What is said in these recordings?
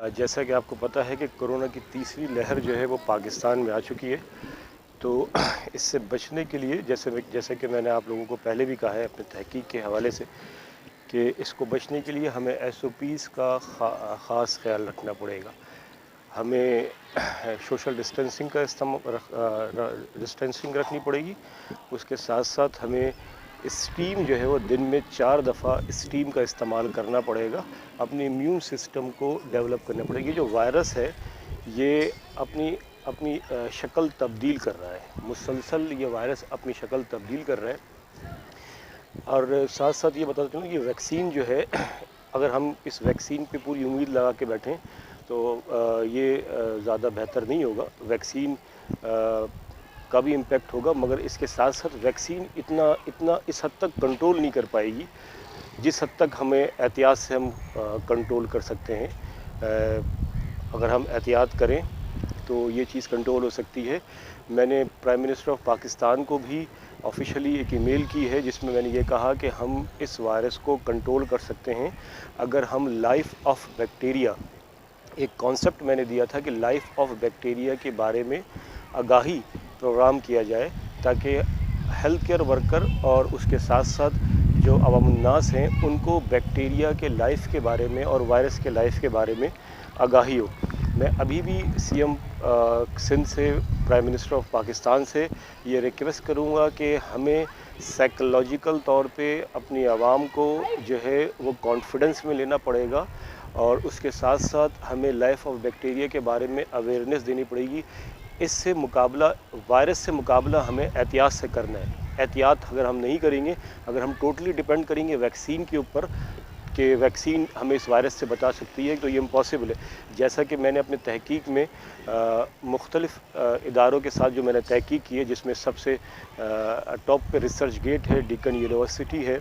जैसा कि आपको पता है कि कोरोना की तीसरी लहर जो है वो पाकिस्तान में आ चुकी है। तो इससे बचने के लिए जैसे कि मैंने आप लोगों को पहले भी कहा है अपने तहकीक के हवाले से कि इसको बचने के लिए हमें एसओपीज़ का ख़ास ख्याल रखना पड़ेगा। हमें सोशल डिस्टेंसिंग का डिस्टेंसिंग रखनी पड़ेगी। उसके साथ साथ हमें स्टीम जो है वो दिन में 4 दफ़ा स्टीम का इस्तेमाल करना पड़ेगा। अपने इम्यून सिस्टम को डेवलप करना पड़ेगी। जो वायरस है ये अपनी अपनी शक्ल तब्दील कर रहा है, मुसलसल ये वायरस अपनी शक्ल तब्दील कर रहा है। और साथ साथ ये बताता चलूँ कि वैक्सीन जो है अगर हम इस वैक्सीन पे पूरी उम्मीद लगा के बैठें तो ये ज़्यादा बेहतर नहीं होगा। वैक्सीन का भी इम्पेक्ट होगा, मगर इसके साथ साथ वैक्सीन इतना इतना इस हद तक कंट्रोल नहीं कर पाएगी जिस हद तक हमें एहतियात से हम कंट्रोल कर सकते हैं। अगर हम एहतियात करें तो ये चीज़ कंट्रोल हो सकती है। मैंने प्राइम मिनिस्टर ऑफ पाकिस्तान को भी ऑफिशियली एक ईमेल की है जिसमें मैंने ये कहा कि हम इस वायरस को कंट्रोल कर सकते हैं अगर हम लाइफ ऑफ बैक्टीरिया, एक कॉन्सेप्ट मैंने दिया था कि लाइफ ऑफ बैक्टीरिया के बारे में आगाही प्रोग्राम किया जाए ताकि हेल्थ केयर वर्कर और उसके साथ साथ जो अवामुन्नास हैं उनको बैक्टीरिया के लाइफ के बारे में और वायरस के लाइफ के बारे में आगाही हो। मैं अभी भी सीएम सिंध से, प्राइम मिनिस्टर ऑफ पाकिस्तान से ये रिक्वेस्ट करूँगा कि हमें साइकोलॉजिकल तौर पे अपनी आवाम को जो है वो कॉन्फिडेंस में लेना पड़ेगा और उसके साथ साथ हमें लाइफ ऑफ बैक्टीरिया के बारे में अवेयरनेस देनी पड़ेगी। इससे मुकाबला, वायरस से मुकाबला हमें एहतियात से करना है। एहतियात अगर हम नहीं करेंगे, अगर हम टोटली डिपेंड करेंगे वैक्सीन के ऊपर कि वैक्सीन हमें इस वायरस से बचा सकती है, तो ये इम्पॉसिबल है। जैसा कि मैंने अपने तहकीक में मुख्तलिफ़ इदारों के साथ जो मैंने तहकीक की है, जिसमें सबसे टॉप पे रिसर्च गेट है, डिकन यूनिवर्सिटी है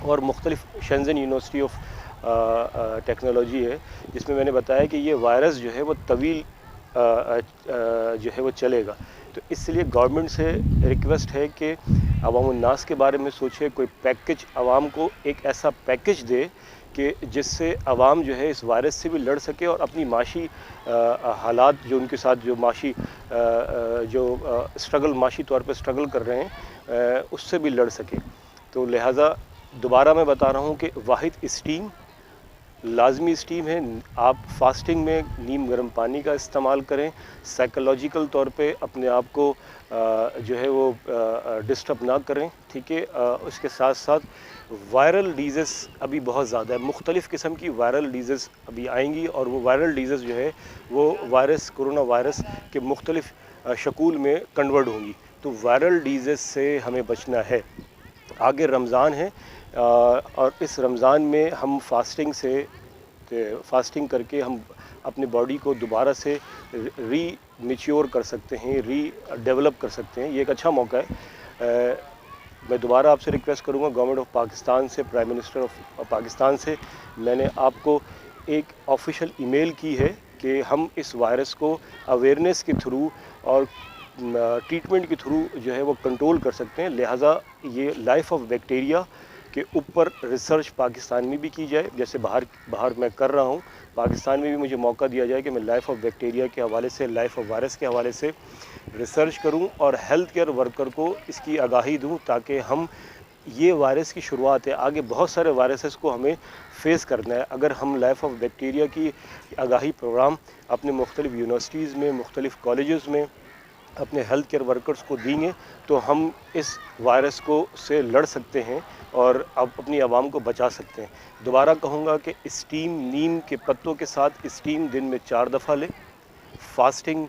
और मुख्तलिफ़ शेंजन यूनिवर्सिटी ऑफ टेक्नोलॉजी है, जिसमें मैंने बताया कि ये वायरस जो है वो तवील जो है वो चलेगा। तो इसलिए गवर्नमेंट से रिक्वेस्ट है कि अवामुन्नास के बारे में सोचे, कोई पैकेज आवाम को एक ऐसा पैकेज दे कि जिससे आवाम जो है इस वायरस से भी लड़ सके और अपनी माशी हालात जो उनके साथ जो माशी स्ट्रगल, माशी तौर पर स्ट्रगल कर रहे हैं उससे भी लड़ सके। तो लिहाजा दोबारा मैं बता रहा हूँ कि वाहिद स्टीम, लाजमी स्टीम है। आप फास्टिंग में नीम गर्म पानी का इस्तेमाल करें। साइकोलॉजिकल तौर पे अपने आप को जो है वो डिस्टर्ब ना करें, ठीक है। उसके साथ साथ वायरल डिजीज़ अभी बहुत ज़्यादा है, मुख्तलिफ़ किस्म की वायरल डिजीज़ अभी आएंगी और वो वायरल डिजीज़ जो है वो वायरस, कोरोना वायरस के मुख्तलिफ़ शकूल में कन्वर्ट होंगी। तो वायरल डिजीज़ से हमें बचना है। आगे रमज़ान है और इस रमज़ान में हम फास्टिंग करके हम अपने बॉडी को दोबारा से री मैच्योर कर सकते हैं, री डेवलप कर सकते हैं। ये एक अच्छा मौका है। मैं दोबारा आपसे रिक्वेस्ट करूंगा, गवर्नमेंट ऑफ पाकिस्तान से, प्राइम मिनिस्टर ऑफ पाकिस्तान से मैंने आपको एक ऑफिशियल ईमेल की है कि हम इस वायरस को अवेयरनेस के थ्रू और ट्रीटमेंट के थ्रू जो है वो कंट्रोल कर सकते हैं। लिहाजा ये लाइफ ऑफ बैक्टीरिया के ऊपर रिसर्च पाकिस्तान में भी की जाए, जैसे बाहर मैं कर रहा हूँ। पाकिस्तान में भी मुझे मौका दिया जाए कि मैं लाइफ ऑफ बैक्टीरिया के हवाले से, लाइफ ऑफ वायरस के हवाले से रिसर्च करूँ और हेल्थ केयर वर्कर को इसकी आगाही दूँ ताकि हम, ये वायरस की शुरुआत है, आगे बहुत सारे वायरसेस को हमें फेस करना है। अगर हम लाइफ ऑफ बैक्टीरिया की आगाही प्रोग्राम अपने मुख्तलिफ़ यूनिवर्सिटीज़ में, मुख्तलिफ़ कॉलेजेस में अपने हेल्थ केयर वर्कर्स को देंगे तो हम इस वायरस को से लड़ सकते हैं और अब अपनी आवाम को बचा सकते हैं। दोबारा कहूँगा कि स्टीम, नीम के पत्तों के साथ स्टीम दिन में 4 दफ़ा लें। फास्टिंग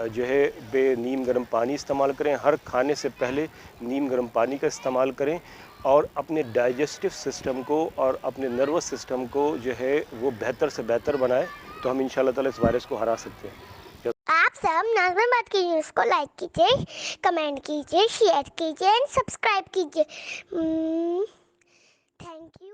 जो है बे नीम गर्म पानी इस्तेमाल करें। हर खाने से पहले नीम गर्म पानी का इस्तेमाल करें और अपने डाइजेस्टिव सिस्टम को और अपने नर्वस सिस्टम को जो है वो बेहतर से बेहतर बनाएं, तो हम इंशाल्लाह ताला इस वायरस को हरा सकते हैं। आप सब नाज़िमाबाद की न्यूज़ को लाइक कीजिए, कमेंट कीजिए, शेयर कीजिए एंड सब्सक्राइब कीजिए। Thank you.